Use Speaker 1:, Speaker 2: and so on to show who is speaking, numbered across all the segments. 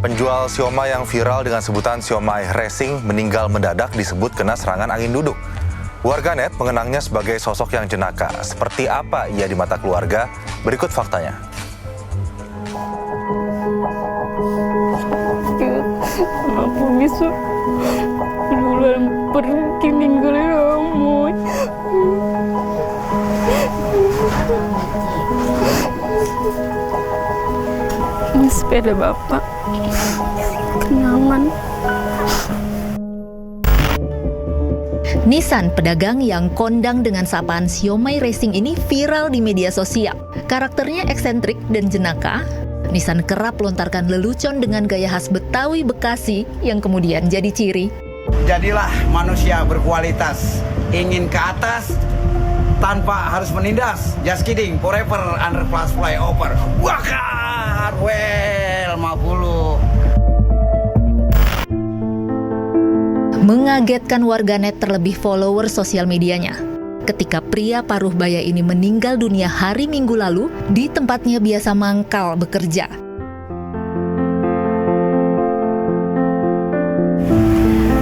Speaker 1: Penjual siomay yang viral dengan sebutan siomay racing meninggal mendadak disebut kena serangan angin duduk. Warganet mengenangnya sebagai sosok yang jenaka. Seperti apa ia di mata keluarga? Berikut faktanya.
Speaker 2: Kenapa bisa duluan pergi ninggalin Amoy? Ini sepeda bapak, kenangan.
Speaker 3: Nissan, pedagang yang kondang dengan sapaan siomay racing ini viral di media sosial. Karakternya eksentrik dan jenaka. Nissan kerap lontarkan lelucon dengan gaya khas Betawi Bekasi yang kemudian jadi ciri.
Speaker 4: Jadilah manusia berkualitas, ingin ke atas tanpa harus menindas. Just kidding, forever underpass flyover. Bakar, well, 50.
Speaker 3: Mengagetkan warganet terlebih follower sosial medianya ketika pria paruh baya ini meninggal dunia hari Minggu lalu di tempatnya biasa mangkal bekerja.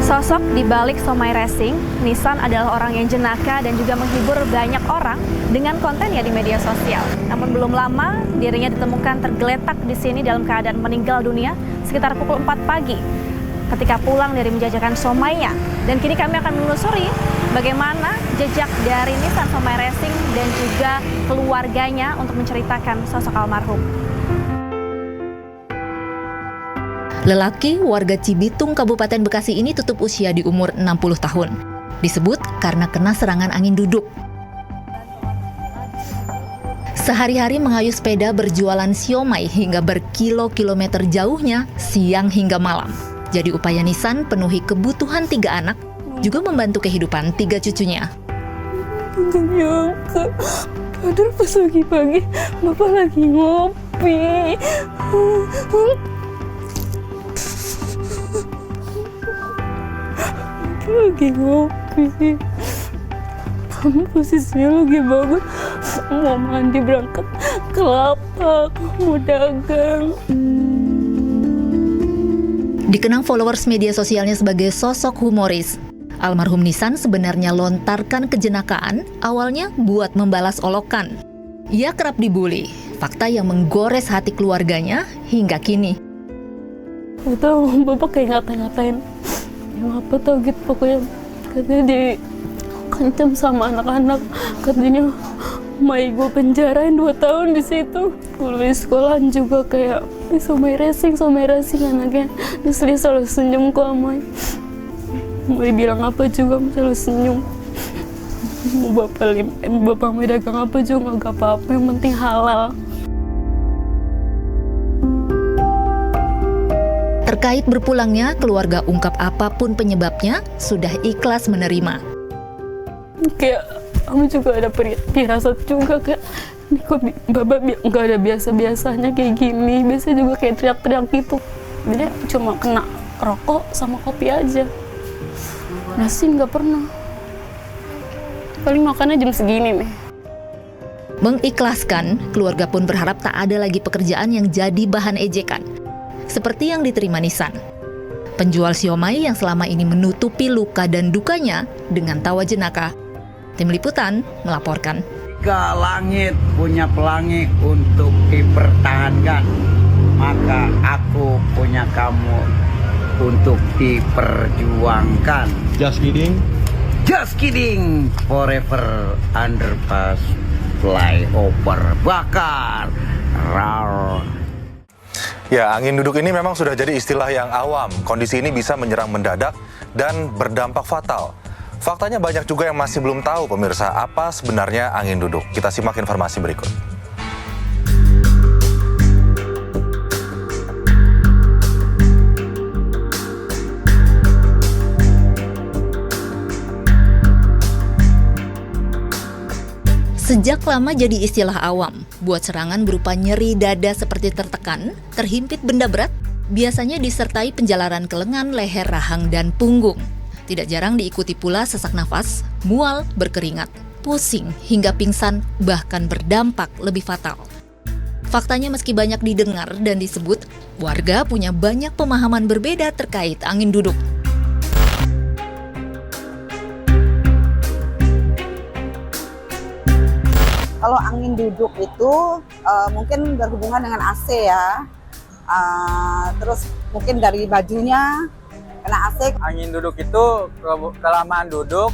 Speaker 5: Sosok di balik siomay racing, Nissan adalah orang yang jenaka dan juga menghibur banyak orang dengan kontennya di media sosial. Namun belum lama, dirinya ditemukan tergeletak di sini dalam keadaan meninggal dunia sekitar pukul 4 pagi ketika pulang dari menjajakan siomaynya. Dan kini kami akan menelusuri bagaimana jejak dari Nissan siomay racing dan juga keluarganya untuk menceritakan sosok almarhum.
Speaker 3: Lelaki warga Cibitung, Kabupaten Bekasi ini tutup usia di umur 60 tahun. Disebut karena kena serangan angin duduk. Sehari-hari mengayuh sepeda berjualan siomay hingga berkilo-kilometer jauhnya siang hingga malam. Jadi upaya Nissan penuhi kebutuhan 3 anak, juga membantu kehidupan 3 cucunya.
Speaker 2: Gak nyangka, padahal pas pagi-pagi bapak lagi ngopi. Lagi ngopi. Kamu posisinya lagi bagus, mau mandi berangkat ke lapak, mau dagang.
Speaker 3: Dikenang followers media sosialnya sebagai sosok humoris, almarhum Nissan sebenarnya lontarkan kejenakaan awalnya buat membalas olokan. Ia kerap dibully, fakta yang menggores hati keluarganya hingga kini.
Speaker 2: Aku tahu bapak kayak ngata-ngatain, yang apa tau gitu pokoknya, katanya dikancam sama anak-anak, katanya Mai gue penjarain 2 tahun di situ. Kalau di sekolahan juga kayak siomay racing anaknya. Terus dia selalu senyum kok Mai. Mai bilang apa juga selalu senyum. Mau bapak Mai dagang apa juga gak apa-apa, yang penting halal.
Speaker 3: Terkait berpulangnya, keluarga ungkap apapun penyebabnya sudah ikhlas menerima.
Speaker 2: Kayak kamu juga ada firasat juga kayak ini kok bapak nggak ada biasa-biasanya kayak gini, biasanya juga kayak teriak-teriak gitu. Jadi cuma kena rokok sama kopi aja, nasi nggak pernah, paling makannya jam segini nih.
Speaker 3: Mengikhlaskan, keluarga pun berharap tak ada lagi pekerjaan yang jadi bahan ejekan seperti yang diterima Nissan, penjual siomay yang selama ini menutupi luka dan dukanya dengan tawa jenaka. Tim Liputan melaporkan.
Speaker 4: Jika langit punya pelangi untuk dipertahankan, maka aku punya kamu untuk diperjuangkan.
Speaker 6: Just kidding.
Speaker 4: Just kidding, forever underpass flyover. Bakar, rar.
Speaker 1: Ya, angin duduk ini memang sudah jadi istilah yang awam. Kondisi ini bisa menyerang mendadak dan berdampak fatal. Faktanya banyak juga yang masih belum tahu pemirsa apa sebenarnya angin duduk. Kita simak informasi berikut.
Speaker 3: Sejak lama jadi istilah awam, buat serangan berupa nyeri dada seperti tertekan, terhimpit benda berat, biasanya disertai penjalaran ke lengan, leher, rahang, dan punggung. Tidak jarang diikuti pula sesak nafas, mual, berkeringat, pusing, hingga pingsan, bahkan berdampak lebih fatal. Faktanya meski banyak didengar dan disebut, warga punya banyak pemahaman berbeda terkait angin duduk.
Speaker 6: Kalau angin duduk itu mungkin berhubungan dengan AC ya. Terus mungkin dari bajunya kena AC.
Speaker 7: Angin duduk itu kelamaan duduk,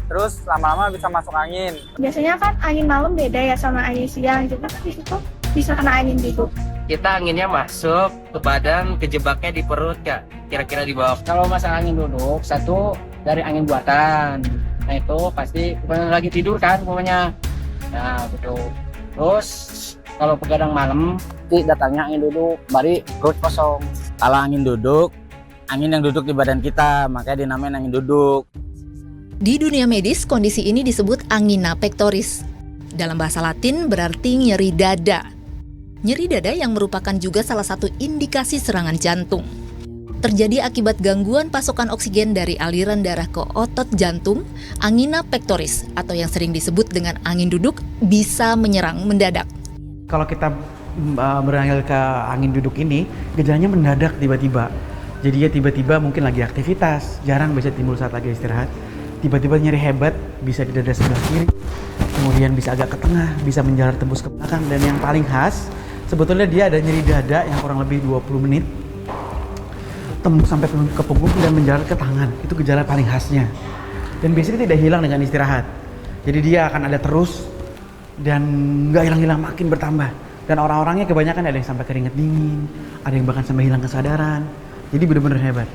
Speaker 7: terus lama-lama bisa masuk angin.
Speaker 8: Biasanya kan angin malam beda ya sama angin siang, jadi di situ bisa kena angin duduk.
Speaker 9: Kita anginnya masuk ke badan, kejebaknya di perut ya, kira-kira di bawah.
Speaker 10: Kalau masalah angin duduk, satu dari angin buatan. Nah itu pasti bukan lagi tidur kan pokoknya. Nah betul. Terus kalau begadang malam, datangnya angin duduk, bari perut kosong.
Speaker 7: Kalau angin duduk, angin yang duduk di badan kita, makanya dinamain angin duduk.
Speaker 3: Di dunia medis, kondisi ini disebut angina pectoris. Dalam bahasa Latin berarti nyeri dada. Nyeri dada yang merupakan juga salah satu indikasi serangan jantung. Terjadi akibat gangguan pasokan oksigen dari aliran darah ke otot jantung, angina pectoris atau yang sering disebut dengan angin duduk bisa menyerang mendadak.
Speaker 11: Kalau kita berangkat ke angin duduk ini, gejalanya mendadak tiba-tiba. Jadi ya tiba-tiba mungkin lagi aktivitas, jarang bisa timbul saat lagi istirahat. Tiba-tiba nyeri hebat, bisa di dada sebelah kiri, kemudian bisa agak ke tengah, bisa menjalar tembus ke belakang, dan yang paling khas, sebetulnya dia ada nyeri dada yang kurang lebih 20 menit, tembus sampai ke punggung dan menjalar ke tangan. Itu gejala paling khasnya. Dan biasanya tidak hilang dengan istirahat. Jadi dia akan ada terus, dan nggak hilang-hilang, makin bertambah. Dan orang-orangnya kebanyakan ada yang sampai keringet dingin, ada yang bahkan sampai hilang kesadaran. Jadi benar-benar hebat.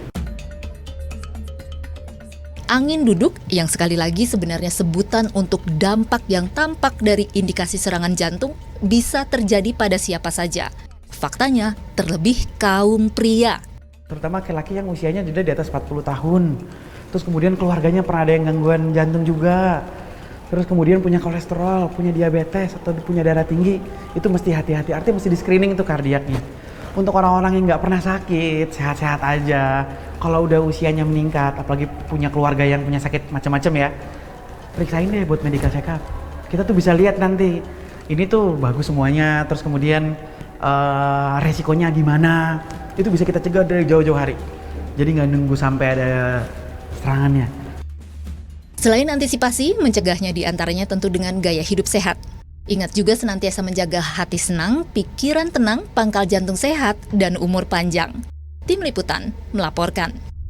Speaker 3: Angin duduk yang sekali lagi sebenarnya sebutan untuk dampak yang tampak dari indikasi serangan jantung bisa terjadi pada siapa saja. Faktanya, terlebih kaum pria.
Speaker 11: Terutama laki-laki yang usianya sudah di atas 40 tahun. Terus kemudian keluarganya pernah ada yang gangguan jantung juga. Terus kemudian punya kolesterol, punya diabetes, atau punya darah tinggi. Itu mesti hati-hati, artinya mesti di screening itu kardiaknya. Untuk orang-orang yang nggak pernah sakit, sehat-sehat aja. Kalau udah usianya meningkat, apalagi punya keluarga yang punya sakit macam-macam ya, periksain deh buat medical check up. Kita tuh bisa lihat nanti, ini tuh bagus semuanya, terus kemudian resikonya gimana. Itu bisa kita cegah dari jauh-jauh hari. Jadi nggak nunggu sampai ada serangannya.
Speaker 3: Selain antisipasi, mencegahnya diantaranya tentu dengan gaya hidup sehat. Ingat juga senantiasa menjaga hati senang, pikiran tenang, pangkal jantung sehat, dan umur panjang. Tim Liputan melaporkan.